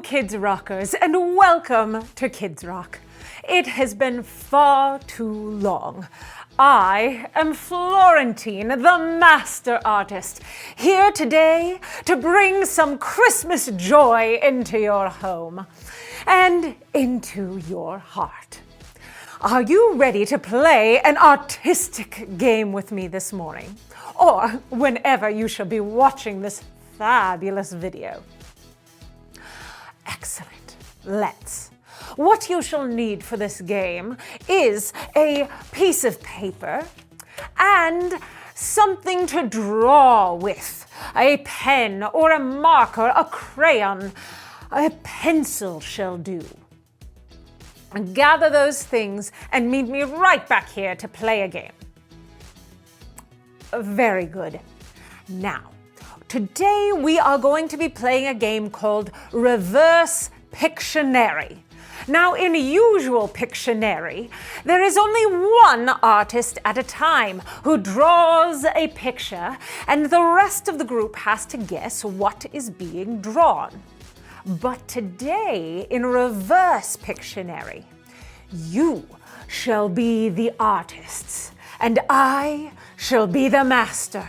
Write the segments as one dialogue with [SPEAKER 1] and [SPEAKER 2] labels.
[SPEAKER 1] Kids Rockers, and welcome to Kids Rock. It has been far too long. I am Florentine, the master artist, here today to bring some Christmas joy into your home and into your heart. Are you ready to play an artistic game with me this morning? Or whenever you shall be watching this fabulous video? Excellent. Let's. What you shall need for this game is a piece of paper and something to draw with. A pen or a marker, a crayon, a pencil shall do. Gather those things and meet me right back here to play a game. Very good. Now, today we are going to be playing a game called Reverse Pictionary. Now, in usual Pictionary, there is only one artist at a time who draws a picture, and the rest of the group has to guess what is being drawn. But today, in Reverse Pictionary, you shall be the artists, and I shall be the master.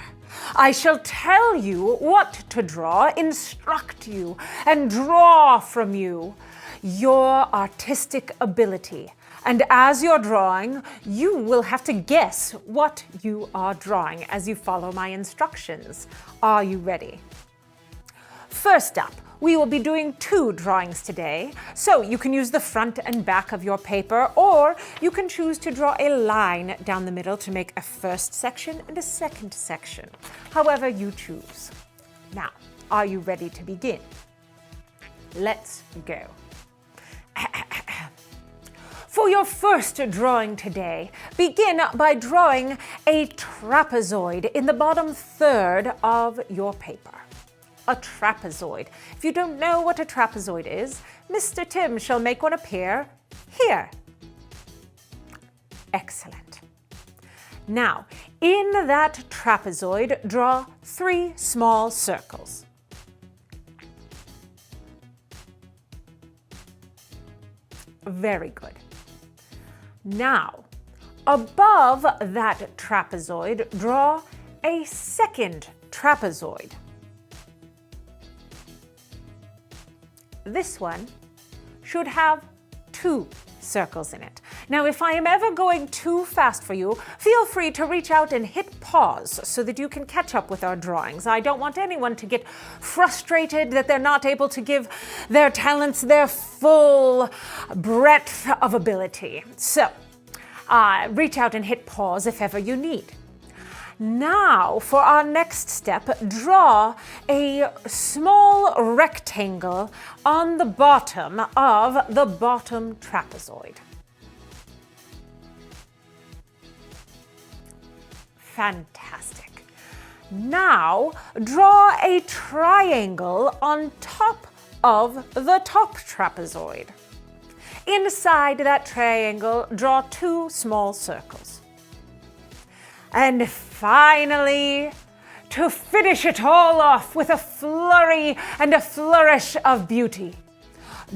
[SPEAKER 1] I shall tell you what to draw, instruct you, and draw from you your artistic ability. And as you're drawing, you will have to guess what you are drawing as you follow my instructions. Are you ready? First up, we will be doing 2 drawings today, so you can use the front and back of your paper, or you can choose to draw a line down the middle to make a first section and a second section, however you choose. Now, are you ready to begin? Let's go. For your first drawing today, begin by drawing a trapezoid in the bottom third of your paper. A trapezoid. If you don't know what a trapezoid is, Mr. Tim shall make one appear here. Excellent. Now, in that trapezoid, draw 3 small circles. Very good. Now, above that trapezoid, draw a second trapezoid. This one should have 2 circles in it. Now, if I am ever going too fast for you, feel free to reach out and hit pause so that you can catch up with our drawings. I don't want anyone to get frustrated that they're not able to give their talents their full breadth of ability. So, reach out and hit pause if ever you need. Now, for our next step, draw a small rectangle on the bottom of the bottom trapezoid. Fantastic. Now, draw a triangle on top of the top trapezoid. Inside that triangle, draw 2 small circles. And finally, to finish it all off with a flurry and a flourish of beauty,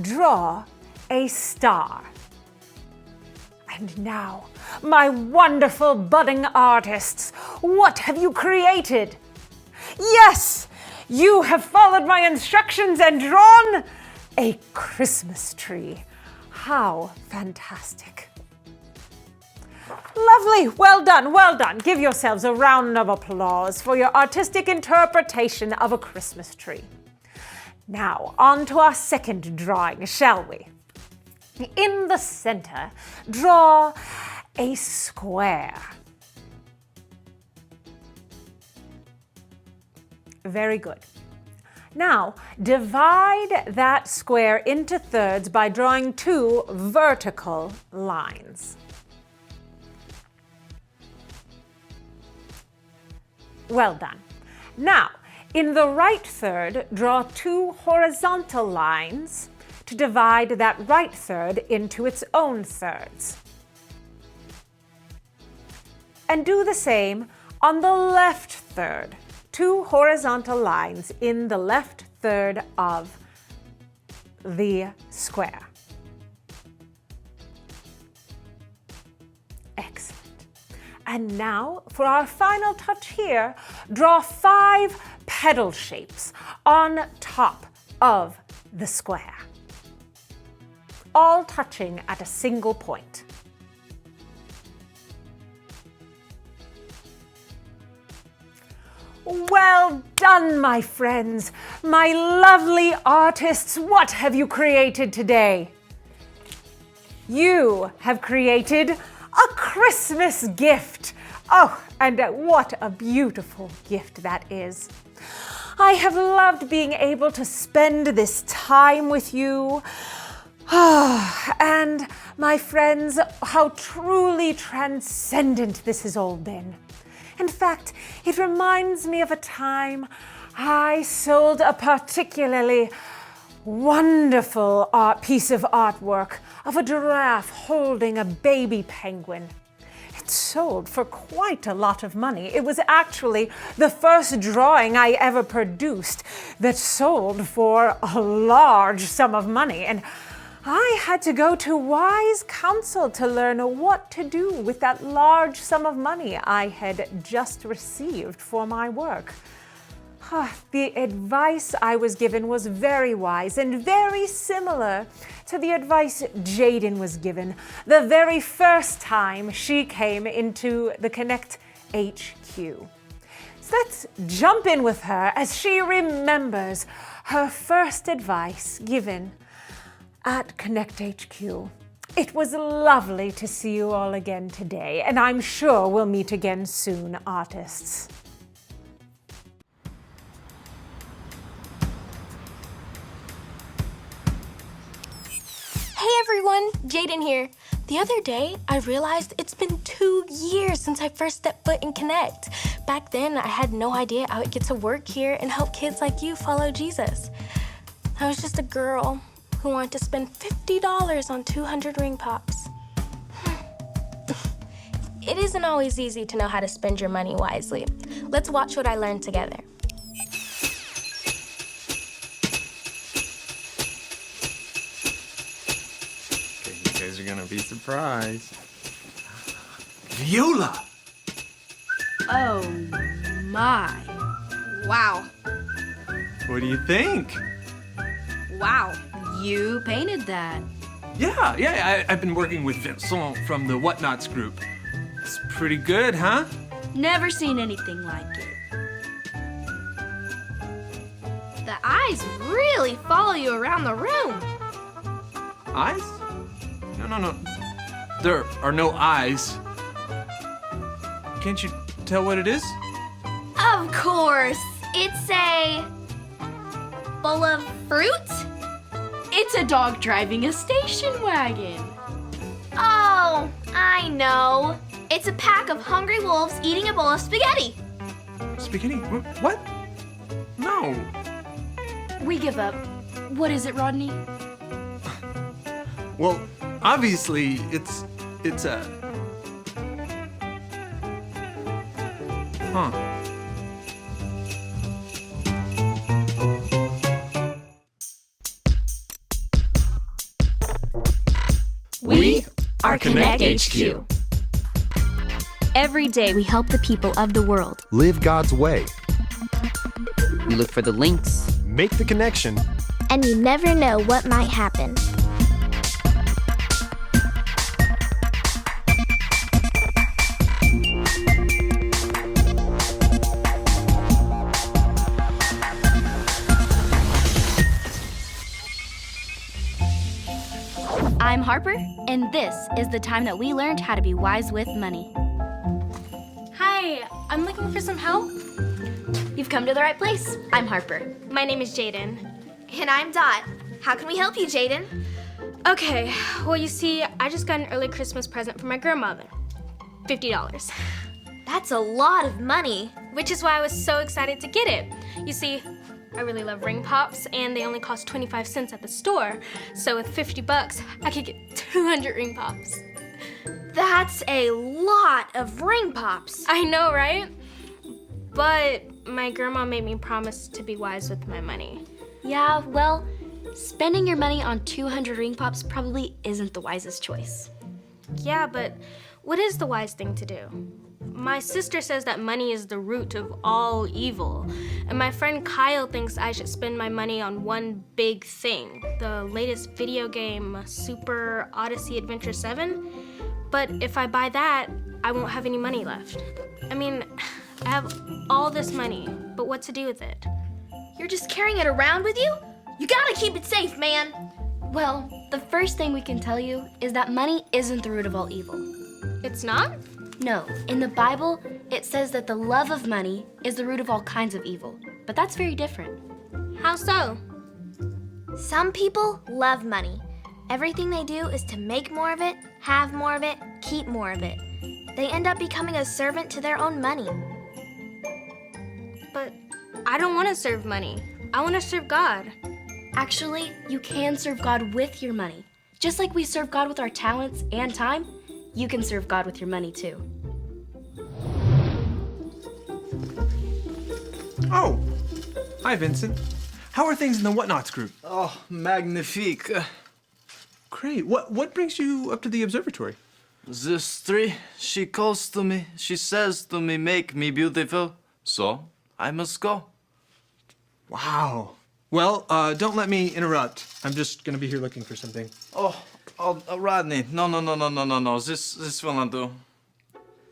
[SPEAKER 1] draw a star. And now, my wonderful budding artists, what have you created? Yes, you have followed my instructions and drawn a Christmas tree. How fantastic. Lovely, well done, well done. Give yourselves a round of applause for your artistic interpretation of a Christmas tree. Now, on to our second drawing, shall we? In the center, draw a square. Very good. Now, divide that square into thirds by drawing 2 vertical lines. Well done. Now, in the right third, draw 2 horizontal lines to divide that right third into its own thirds. And do the same on the left third. 2 horizontal lines in the left third of the square. Excellent. And now, for our final touch here, draw 5 petal shapes on top of the square, all touching at a single point. Well done, my friends, my lovely artists. What have you created today? You have created a Christmas gift. Oh, and what a beautiful gift that is. I have loved being able to spend this time with you. And my friends, how truly transcendent this has all been. In fact, it reminds me of a time I sold a particularly wonderful piece of artwork of a giraffe holding a baby penguin. It sold for quite a lot of money. It was actually the first drawing I ever produced that sold for a large sum of money, and I had to go to wise counsel to learn what to do with that large sum of money I had just received for my work. The advice I was given was very wise and very similar to the advice Jaden was given the very first time she came into the Connect HQ. So let's jump in with her as she remembers her first advice given at Connect HQ. It was lovely to see you all again today, and I'm sure we'll meet again soon, artists.
[SPEAKER 2] Hey everyone, Jaden here. The other day, I realized it's been 2 years since I first stepped foot in Connect. Back then, I had no idea I would get to work here and help kids like you follow Jesus. I was just a girl who wanted to spend $50 on 200 ring pops. It isn't always easy to know how to spend your money wisely. Let's watch what I learned together.
[SPEAKER 3] You guys are gonna be surprised.
[SPEAKER 4] Viola!
[SPEAKER 5] Oh my. Wow.
[SPEAKER 3] What do you think?
[SPEAKER 5] Wow. You painted that.
[SPEAKER 4] Yeah, I've been working with Vincent from the Whatnots group.
[SPEAKER 3] It's pretty good, huh?
[SPEAKER 5] Never seen anything like it. The eyes really follow you around the room.
[SPEAKER 3] Eyes? No. There are no eyes. Can't you tell what it is?
[SPEAKER 6] Of course! It's a bowl of fruit?
[SPEAKER 5] It's a dog driving a station wagon.
[SPEAKER 6] Oh, I know. It's a pack of hungry wolves eating a bowl of spaghetti.
[SPEAKER 3] Spaghetti? What? No.
[SPEAKER 5] We give up. What is it, Rodney?
[SPEAKER 3] Well, obviously, it's a... Huh.
[SPEAKER 7] We are Connect HQ.
[SPEAKER 2] Every day we help the people of the world.
[SPEAKER 8] Live God's way.
[SPEAKER 7] We look for the links.
[SPEAKER 8] Make the connection.
[SPEAKER 9] And you never know what might happen.
[SPEAKER 2] I'm Harper, and this is the time that we learned how to be wise with money. Hi, I'm looking for some help.
[SPEAKER 6] You've come to the right place. I'm Harper.
[SPEAKER 2] My name is Jaden.
[SPEAKER 6] And I'm Dot. How can we help you, Jaden?
[SPEAKER 2] Okay, well, you see, I just got an early Christmas present from my grandmother. $50.
[SPEAKER 6] That's a lot of money.
[SPEAKER 2] Which is why I was so excited to get it. You see, I really love ring pops, and they only cost 25 cents at the store. So with $50, I could get 200 ring pops.
[SPEAKER 6] That's a lot of ring pops.
[SPEAKER 2] I know, right? But my grandma made me promise to be wise with my money.
[SPEAKER 6] Yeah, well,
[SPEAKER 8] Spending your money on 200 ring pops probably isn't the wisest choice.
[SPEAKER 2] Yeah, but what is the wise thing to do? My sister says that money is the root of all evil, and my friend Kyle thinks I should spend my money on one big thing, the latest video game, Super Odyssey Adventure 7. But if I buy that, I won't have any money left. I mean, I have all this money, but what to do with it?
[SPEAKER 6] You're just carrying it around with you? You gotta keep it safe, man.
[SPEAKER 8] Well, the first thing we can tell you is that money isn't the root of all evil.
[SPEAKER 2] It's not?
[SPEAKER 8] No, in the Bible, it says that the love of money is the root of all kinds of evil. But that's very different.
[SPEAKER 2] How so?
[SPEAKER 9] Some people love money. Everything they do is to make more of it, have more of it, keep more of it. They end up becoming a servant to their own money.
[SPEAKER 2] But I don't want to serve money. I want to serve God.
[SPEAKER 8] Actually, you can serve God with your money. Just like we serve God with our talents and time, you can serve God with your money too.
[SPEAKER 4] Oh, hi, Vincent. How are things in the Whatnots group?
[SPEAKER 10] Oh, magnifique.
[SPEAKER 4] Great. What brings you up to the observatory?
[SPEAKER 10] This tree, she calls to me. She says to me, make me beautiful. So, I must go.
[SPEAKER 4] Wow. Well, don't let me interrupt. I'm just gonna be here looking for something.
[SPEAKER 10] Oh, Rodney. No. This will not do.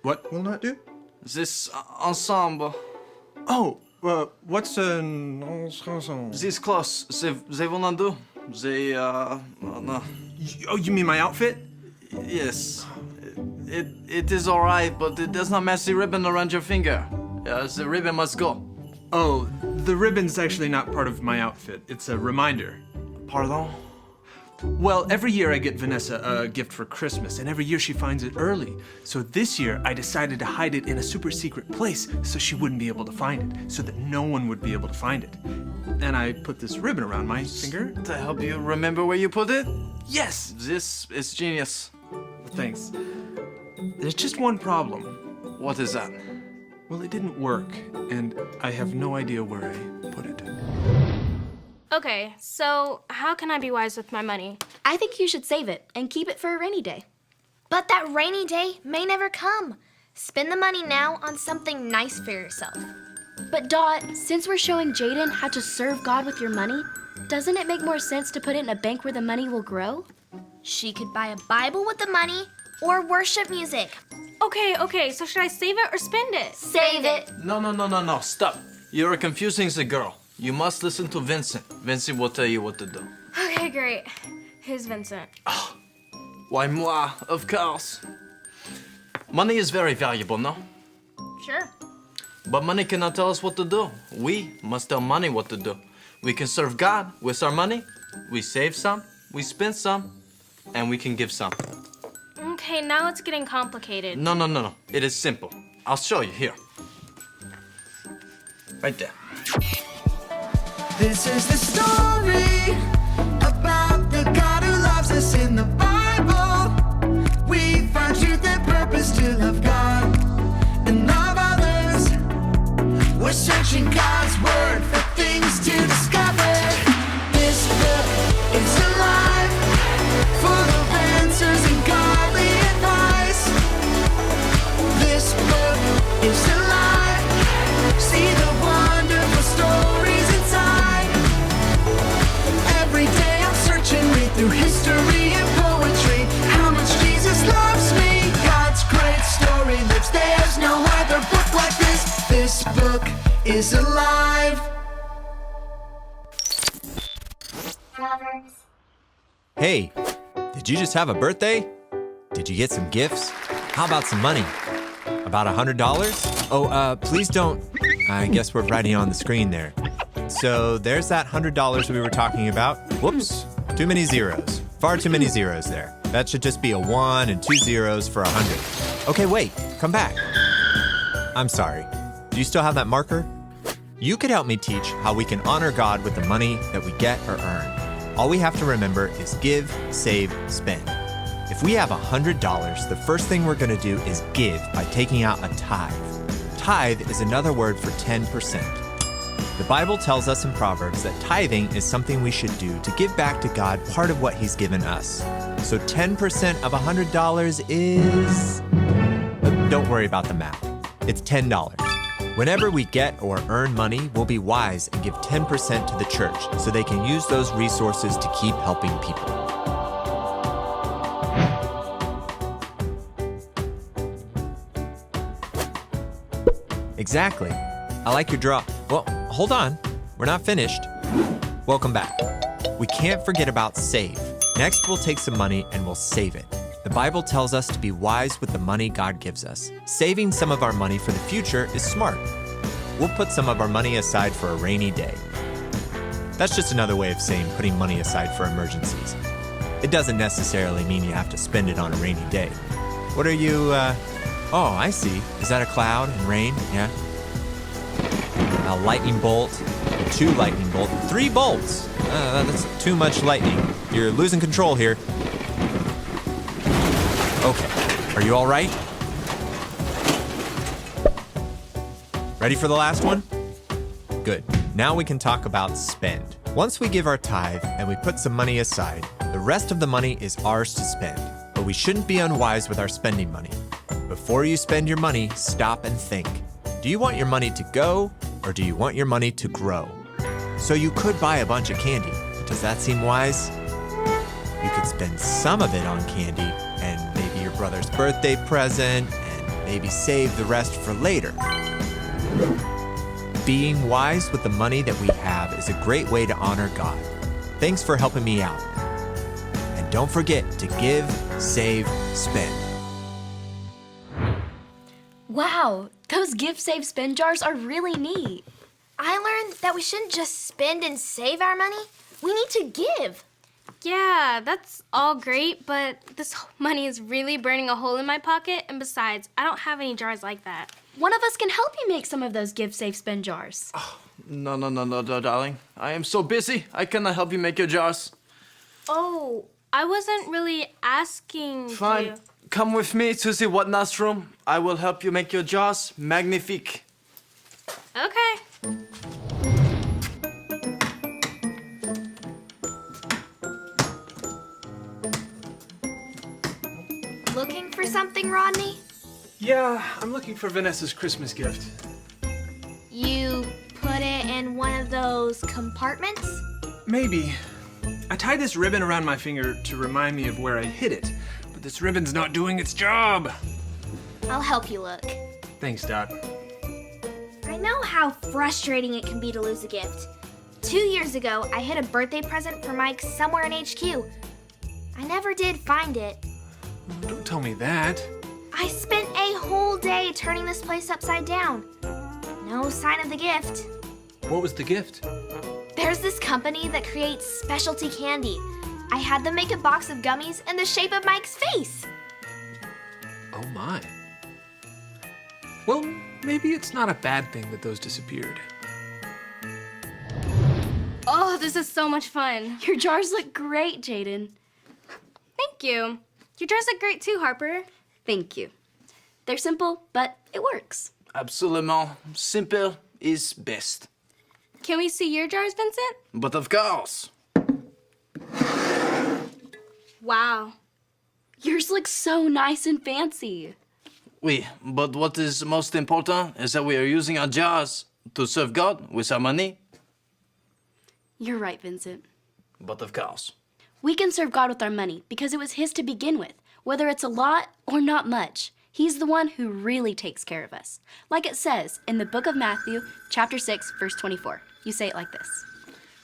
[SPEAKER 4] What will not do?
[SPEAKER 10] This ensemble.
[SPEAKER 4] Oh, what's an ensemble?
[SPEAKER 10] These clothes, they will not do. They, no.
[SPEAKER 4] Oh, you mean my outfit?
[SPEAKER 10] Yes. It is all right, but it does not match the ribbon around your finger. The ribbon must go.
[SPEAKER 4] Oh, the ribbon's actually not part of my outfit. It's a reminder.
[SPEAKER 10] Pardon?
[SPEAKER 4] Well, every year I get Vanessa a gift for Christmas, and every year she finds it early. So this year I decided to hide it in a super secret place so she wouldn't be able to find it, so that no one would be able to find it. And I put this ribbon around my finger.
[SPEAKER 10] To help you remember where you put it?
[SPEAKER 4] Yes!
[SPEAKER 10] This is genius.
[SPEAKER 4] Thanks. There's just one problem.
[SPEAKER 10] What is that?
[SPEAKER 4] Well, it didn't work, and I have no idea where I put it.
[SPEAKER 2] Okay, so how can I be wise with my money?
[SPEAKER 8] I think you should save it and keep it for a rainy day.
[SPEAKER 9] But that rainy day may never come. Spend the money now on something nice for yourself.
[SPEAKER 8] But Dot, since we're showing Jaden how to serve God with your money, doesn't it make more sense to put it in a bank where the money will grow?
[SPEAKER 9] She could buy a Bible with the money or worship music.
[SPEAKER 2] Okay, so should I save it or spend it?
[SPEAKER 9] Save it.
[SPEAKER 10] No, stop. You're confusing the girl. You must listen to Vincent. Vincent will tell you what to do.
[SPEAKER 2] Okay, great. Who's Vincent?
[SPEAKER 10] Why, moi, of course. Money is very valuable, no?
[SPEAKER 2] Sure.
[SPEAKER 10] But money cannot tell us what to do. We must tell money what to do. We can serve God with our money. We save some, we spend some, and we can give some.
[SPEAKER 2] Okay, now it's getting complicated.
[SPEAKER 10] No. It is simple. I'll show you here. Right there.
[SPEAKER 11] This is the story about the God who loves us in the Bible. We find truth and purpose to love God and love others. We're searching God's word for things to discover. This book is alive, full of answers and godly advice. This book is alive. See the wonderful stories inside. Every day I'm searching, read through history and poetry. How much Jesus loves me. God's great story lives. There's no other book like this. This book is alive.
[SPEAKER 12] Hey, did you just have a birthday? Did you get some gifts? How about some money? About $100? Oh, please don't. I guess we're writing on the screen there. So there's that $100 we were talking about. Whoops, too many zeros. Far too many zeros there. That should just be a 1 and 2 zeros for 100. Okay, wait, come back. I'm sorry. Do you still have that marker? You could help me teach how we can honor God with the money that we get or earn. All we have to remember is give, save, spend. If we have $100, the first thing we're going to do is give by taking out a tithe. Tithe is another word for 10%. The Bible tells us in Proverbs that tithing is something we should do to give back to God part of what He's given us. So 10% of $100 is... Don't worry about the math. It's $10. Whenever we get or earn money, we'll be wise and give 10% to the church so they can use those resources to keep helping people. Exactly. I like your draw. Well, hold on. We're not finished. Welcome back. We can't forget about save. Next, we'll take some money and we'll save it. The Bible tells us to be wise with the money God gives us. Saving some of our money for the future is smart. We'll put some of our money aside for a rainy day. That's just another way of saying putting money aside for emergencies. It doesn't necessarily mean you have to spend it on a rainy day. What are you, Oh, I see. Is that a cloud and rain? Yeah. A lightning bolt, 2 lightning bolts, 3 bolts. That's too much lightning. You're losing control here. Okay, are you all right? Ready for the last one? Good. Now we can talk about spend. Once we give our tithe and we put some money aside, the rest of the money is ours to spend. But we shouldn't be unwise with our spending money. Before you spend your money, stop and think. Do you want your money to go, or do you want your money to grow? So you could buy a bunch of candy. Does that seem wise? You could spend some of it on candy, and maybe your brother's birthday present, and maybe save the rest for later. Being wise with the money that we have is a great way to honor God. Thanks for helping me out. And don't forget to give, save, spend.
[SPEAKER 8] Wow, those give, save, spend jars are really neat.
[SPEAKER 9] I learned that we shouldn't just spend and save our money. We need to give.
[SPEAKER 5] Yeah, that's all great, but this money is really burning a hole in my pocket, and besides, I don't have any jars like that.
[SPEAKER 8] One of us can help you make some of those give, save, spend jars.
[SPEAKER 10] No, darling. I am so busy. I cannot help you make your jars.
[SPEAKER 5] Oh, I wasn't really asking
[SPEAKER 10] Fine.
[SPEAKER 5] you.
[SPEAKER 10] Come with me to the whatnot room. I will help you make your jars magnifique.
[SPEAKER 5] Okay.
[SPEAKER 9] Looking for something, Rodney?
[SPEAKER 4] Yeah, I'm looking for Vanessa's Christmas gift.
[SPEAKER 9] You put it in one of those compartments?
[SPEAKER 4] Maybe. I tied this ribbon around my finger to remind me of where I hid it, but this ribbon's not doing its job.
[SPEAKER 9] I'll help you look.
[SPEAKER 4] Thanks, Dot.
[SPEAKER 9] I know how frustrating it can be to lose a gift. 2 years ago, I hid a birthday present for Mike somewhere in HQ. I never did find it.
[SPEAKER 4] Don't tell me that.
[SPEAKER 9] I spent a whole day turning this place upside down. No sign of the gift.
[SPEAKER 4] What was the gift?
[SPEAKER 9] There's this company that creates specialty candy. I had them make a box of gummies in the shape of Mike's face.
[SPEAKER 4] Oh my. Well, maybe it's not a bad thing that those disappeared.
[SPEAKER 5] Oh, this is so much fun.
[SPEAKER 8] Your jars look great, Jaden.
[SPEAKER 5] Thank you. Your jars look great too, Harper.
[SPEAKER 8] Thank you. They're simple, but it works.
[SPEAKER 10] Absolument. Simple is best.
[SPEAKER 5] Can we see your jars, Vincent?
[SPEAKER 10] But of course.
[SPEAKER 5] Wow.
[SPEAKER 8] Yours look so nice and fancy.
[SPEAKER 10] Oui, but what is most important is that we are using our jars to serve God with our money.
[SPEAKER 8] You're right, Vincent.
[SPEAKER 10] But of course.
[SPEAKER 8] We can serve God with our money because it was His to begin with, whether it's a lot or not much. He's the one who really takes care of us. Like it says in the book of Matthew, chapter 6, verse 24. You say it like this.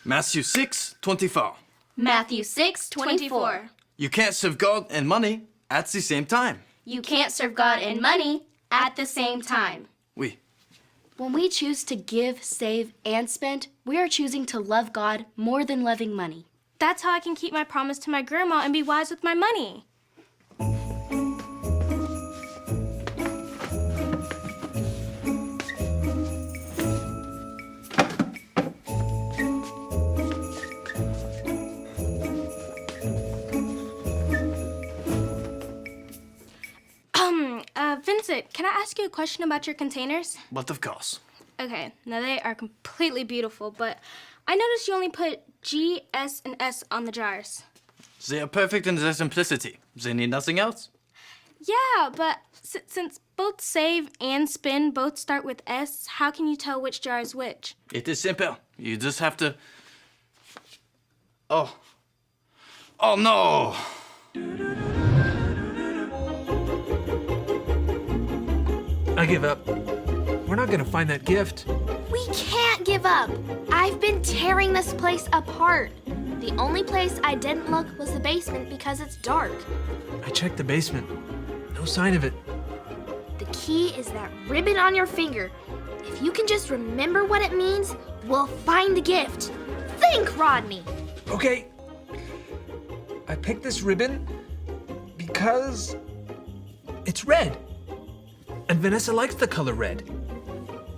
[SPEAKER 10] Matthew 6:24.
[SPEAKER 8] Matthew 6:24.
[SPEAKER 10] You can't serve God and money at the same time.
[SPEAKER 8] You can't serve God and money at the same time.
[SPEAKER 10] Oui.
[SPEAKER 8] When we choose to give, save, and spend, we are choosing to love God more than loving money.
[SPEAKER 5] That's how I can keep my promise to my grandma and be wise with my money. Vincent, can I ask you a question about your containers?
[SPEAKER 10] But of course.
[SPEAKER 5] Okay, now they are completely beautiful, but I noticed you only put G, S, and S on the jars.
[SPEAKER 10] They are perfect in their simplicity. They need nothing else.
[SPEAKER 5] Yeah, but since both save and spin both start with S, how can you tell which jar is which?
[SPEAKER 10] It is simple. You just have to... Oh. Oh no!
[SPEAKER 4] I give up. We're not gonna find that gift.
[SPEAKER 9] We can't give up. I've been tearing this place apart. The only place I didn't look was the basement because it's dark.
[SPEAKER 4] I checked the basement. No sign of it.
[SPEAKER 9] The key is that ribbon on your finger. If you can just remember what it means, we'll find the gift. Think, Rodney.
[SPEAKER 4] Okay. I picked this ribbon because it's red. And Vanessa likes the color red.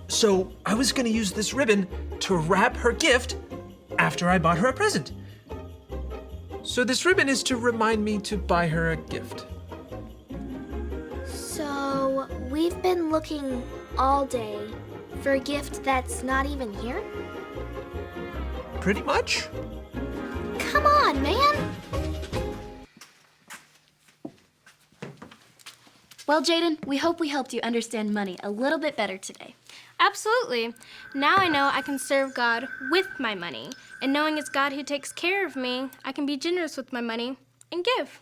[SPEAKER 4] So I was gonna use this ribbon to wrap her gift after I bought her a present. So this ribbon is to remind me to buy her a gift.
[SPEAKER 9] So we've been looking all day for a gift that's not even here?
[SPEAKER 4] Pretty much.
[SPEAKER 9] Come on, man.
[SPEAKER 8] Well, Jaden, we hope we helped you understand money a little bit better today.
[SPEAKER 5] Absolutely. Now I know I can serve God with my money. And knowing it's God who takes care of me, I can be generous with my money and give.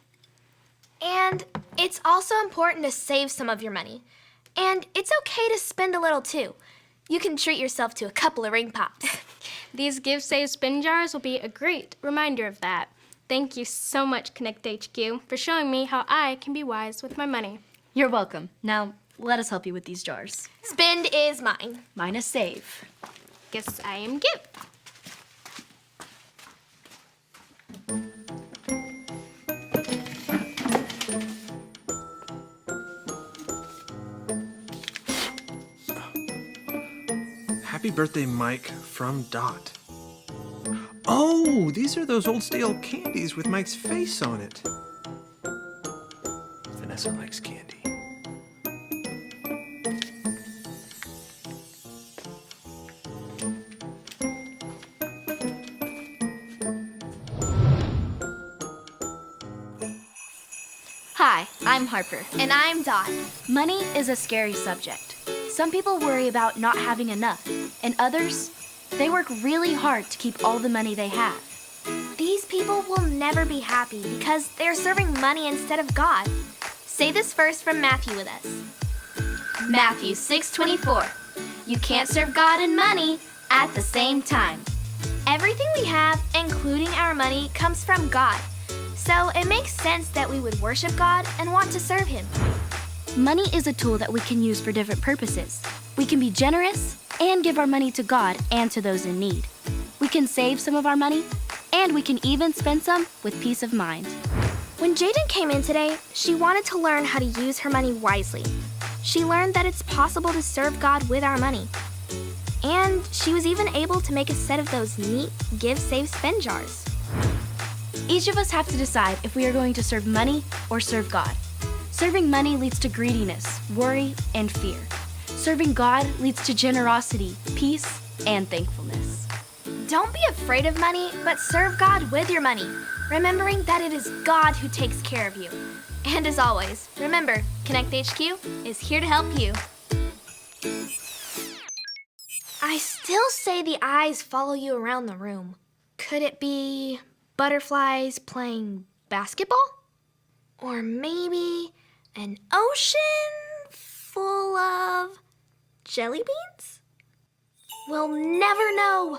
[SPEAKER 9] And it's also important to save some of your money. And it's okay to spend a little too. You can treat yourself to a couple of ring pops.
[SPEAKER 5] These Give, Save, Spin jars will be a great reminder of that. Thank you so much, Connect HQ, for showing me how I can be wise with my money.
[SPEAKER 8] You're welcome. Now, let us help you with these jars.
[SPEAKER 9] Spend is mine.
[SPEAKER 8] Mine is save.
[SPEAKER 5] Guess I am Give.
[SPEAKER 4] Happy birthday, Mike, from Dot. Oh, these are those old stale candies with Mike's face on it. Vanessa likes candy.
[SPEAKER 8] Hi, I'm Harper.
[SPEAKER 9] And I'm Dot.
[SPEAKER 8] Money is a scary subject. Some people worry about not having enough, and others, they work really hard to keep all the money they have.
[SPEAKER 9] These people will never be happy because they're serving money instead of God. Say this verse from Matthew with us.
[SPEAKER 8] Matthew 6:24. You can't serve God and money at the same time.
[SPEAKER 9] Everything we have, including our money, comes from God. So it makes sense that we would worship God and want to serve Him.
[SPEAKER 8] Money is a tool that we can use for different purposes. We can be generous and give our money to God and to those in need. We can save some of our money, and we can even spend some with peace of mind.
[SPEAKER 9] When Jaden came in today, she wanted to learn how to use her money wisely. She learned that it's possible to serve God with our money. And she was even able to make a set of those neat Give, Save, Spend jars.
[SPEAKER 8] Each of us have to decide if we are going to serve money or serve God. Serving money leads to greediness, worry, and fear. Serving God leads to generosity, peace, and thankfulness.
[SPEAKER 9] Don't be afraid of money, but serve God with your money, remembering that it is God who takes care of you. And as always, remember, Connect HQ is here to help you. I still say the eyes follow you around the room. Could it be butterflies playing basketball? Or maybe an ocean full of jelly beans? We'll never know.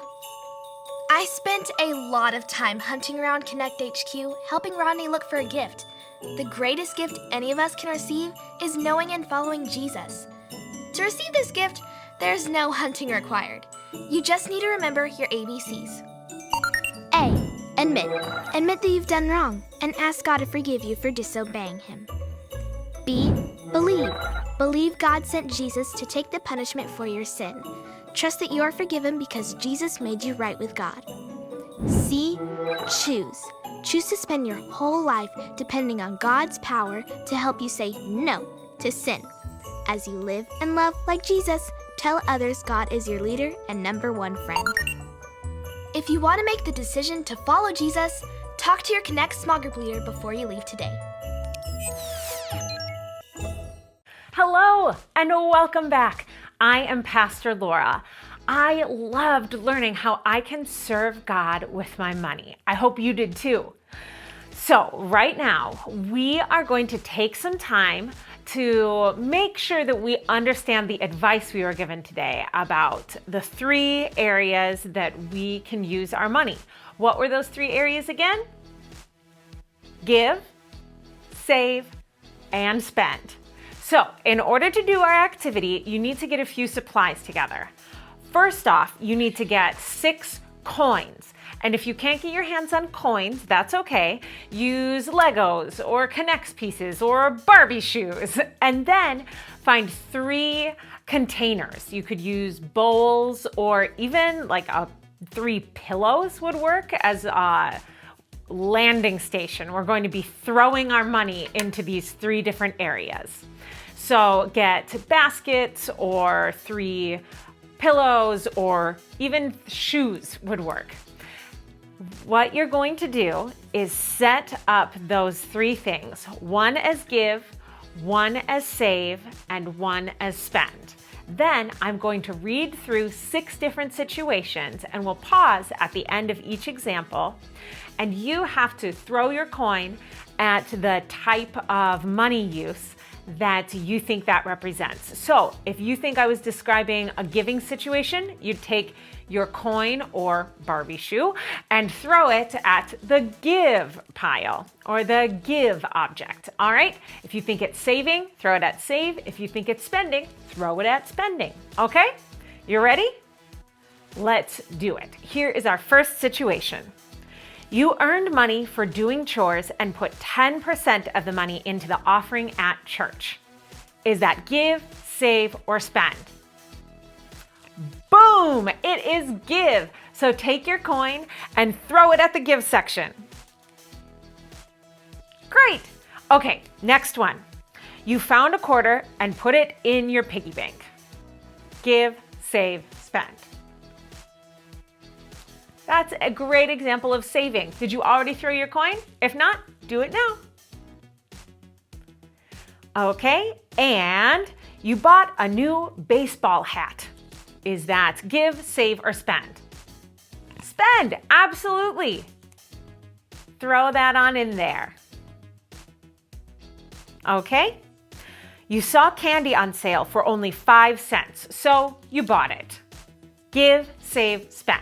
[SPEAKER 9] I spent a lot of time hunting around Connect HQ, helping Rodney look for a gift. The greatest gift any of us can receive is knowing and following Jesus. To receive this gift, there's no hunting required. You just need to remember your ABCs. A. Admit. Admit that you've done wrong and ask God to forgive you for disobeying Him. B. Believe. Believe God sent Jesus to take the punishment for your sin. Trust that you are forgiven because Jesus made you right with God. C. Choose. Choose to spend your whole life depending on God's power to help you say no to sin. As you live and love like Jesus,
[SPEAKER 6] Tell others God is your leader and number one friend. If you want to make the decision to follow Jesus, talk to your Connect small group leader before you leave today.
[SPEAKER 1] Hello and welcome back. I am Pastor Laura. I loved learning how I can serve God with my money. I hope you did too. So right now, we are going to take some time to make sure that we understand the advice we were given today about the 3 areas that we can use our money. What were those 3 areas again? Give, save, and spend. So in order to do our activity, you need to get a few supplies together. First off, you need to get 6 coins. And if you can't get your hands on coins, that's okay. Use Legos or K'NEX pieces or Barbie shoes. And then find 3 containers. You could use bowls or even like 3 pillows would work as a landing station. We're going to be throwing our money into these 3 different areas. So get baskets or 3 pillows or even shoes would work. What you're going to do is set up those 3 things, 1 as give, 1 as save, and 1 as spend. Then I'm going to read through 6 different situations and we'll pause at the end of each example, and you have to throw your coin at the type of money use that you think that represents. So if you think I was describing a giving situation, you'd take your coin or Barbie shoe and throw it at the give pile or the give object. All right? If you think it's saving, throw it at save. If you think it's spending, throw it at spending. Okay? You ready? Let's do it. Here is our first situation. You earned money for doing chores and put 10% of the money into the offering at church. Is that give, save, or spend? Boom! It is give. So take your coin and throw it at the give section. Great. Okay, next one. You found a quarter and put it in your piggy bank. Give, save, spend. That's a great example of saving. Did you already throw your coin? If not, do it now. Okay, and you bought a new baseball hat. Is that give, save, or spend? Spend, absolutely. Throw that on in there. Okay, you saw candy on sale for only 5 cents, so you bought it. Give, save, spend.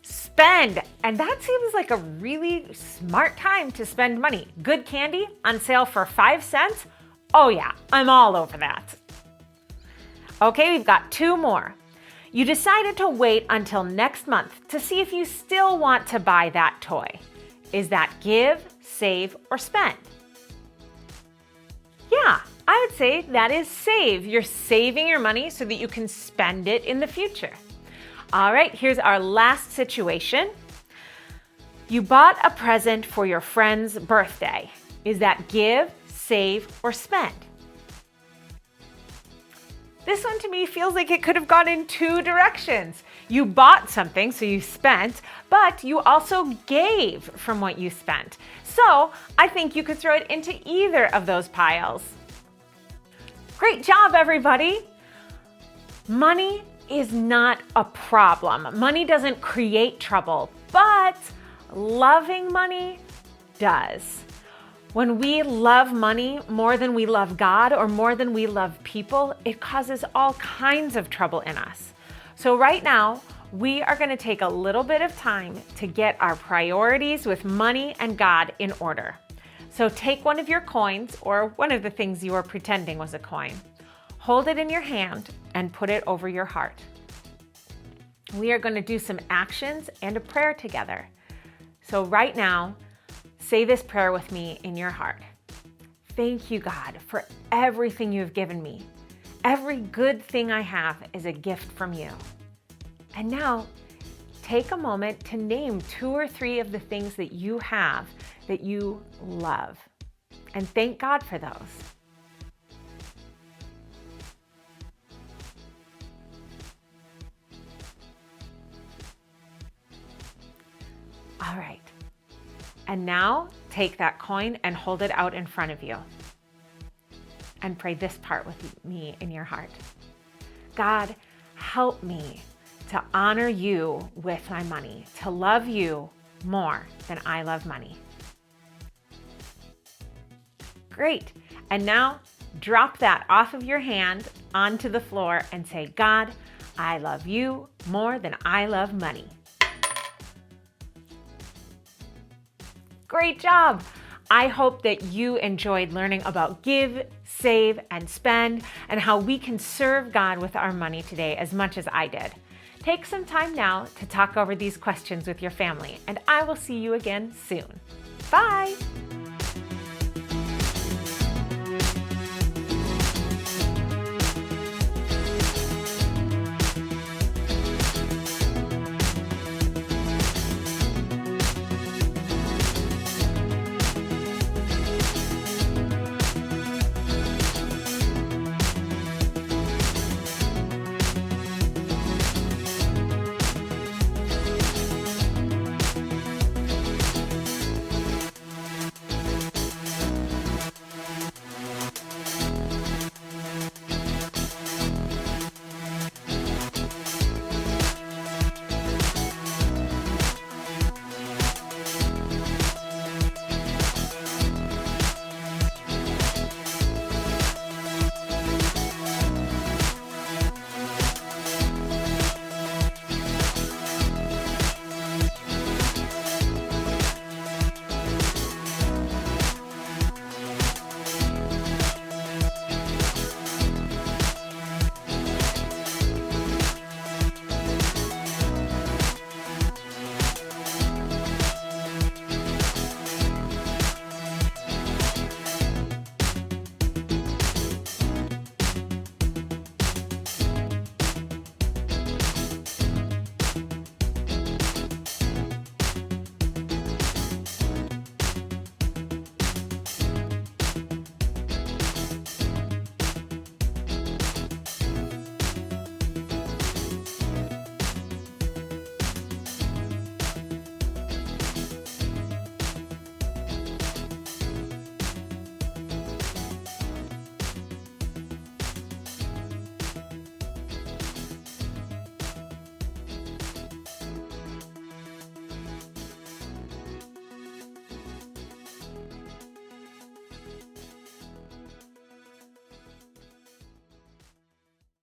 [SPEAKER 1] Spend, and that seems like a really smart time to spend money. Good candy on sale for 5 cents? Oh yeah, I'm all over that. Okay, we've got 2 more. You decided to wait until next month to see if you still want to buy that toy. Is that give, save, or spend? Yeah, I would say that is save. You're saving your money so that you can spend it in the future. All right, here's our last situation. You bought a present for your friend's birthday. Is that give, save, or spend? This one to me feels like it could have gone in 2 directions. You bought something, so you spent, but you also gave from what you spent. So I think you could throw it into either of those piles. Great job, everybody. Money is not a problem. Money doesn't create trouble, but loving money does. When we love money more than we love God or more than we love people, it causes all kinds of trouble in us. So right now, we are going to take a little bit of time to get our priorities with money and God in order. So take one of your coins or one of the things you were pretending was a coin. Hold it in your hand and put it over your heart. We are going to do some actions and a prayer together. So right now, say this prayer with me in your heart. Thank you, God, for everything you've given me. Every good thing I have is a gift from you. And now, take a moment to name 2 or 3 of the things that you have that you love. And thank God for those. All right. And now take that coin and hold it out in front of you. And pray this part with me in your heart. God, help me to honor you with my money, to love you more than I love money. Great. And now drop that off of your hand onto the floor and say, God, I love you more than I love money. Great job. I hope that you enjoyed learning about give, save, and spend, and how we can serve God with our money today as much as I did. Take some time now to talk over these questions with your family, and I will see you again soon. Bye.